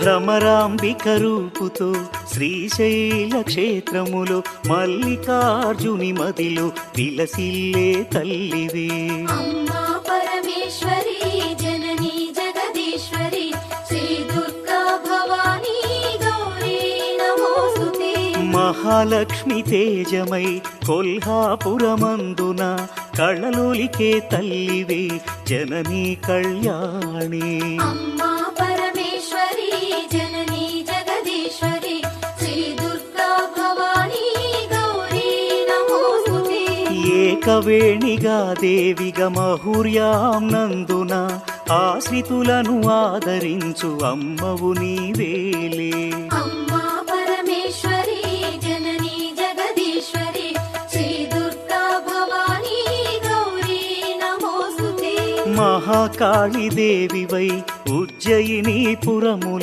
భ్రమరాంబిక రూపుతో శ్రీశైల క్షేత్రములో మల్లికార్జుని మదిలో విలసిల్లే తల్లివే. అమ్మా పరమేశ్వరి జననీ జగదీశ్వరి శ్రీ దుర్గా భవానీ గౌరీ నమోస్తుతే. మహాలక్ష్మి తేజమై కొల్హాపురమందున కళలోలికే తల్లివే జననీ కళ్యాణి. అమ్మా పరమేశ్వరి జననీ జగదీశ్వరి శ్రీ దుర్గా భవానీ గౌరీ నమోస్తుతే. ఏకవేణిగా దేవిగా మహుర్యాం నందున ఆశ్రితులను ఆదరించు అమ్మవు నీవేలే. అమ్మా పరమేశ్వరి జననీ జగదీశ్వరి శ్రీ దుర్గా భవానీ గౌరీ నమోస్తుతే. మహాకాళి దేవివై ఉజ్జయిని పురములు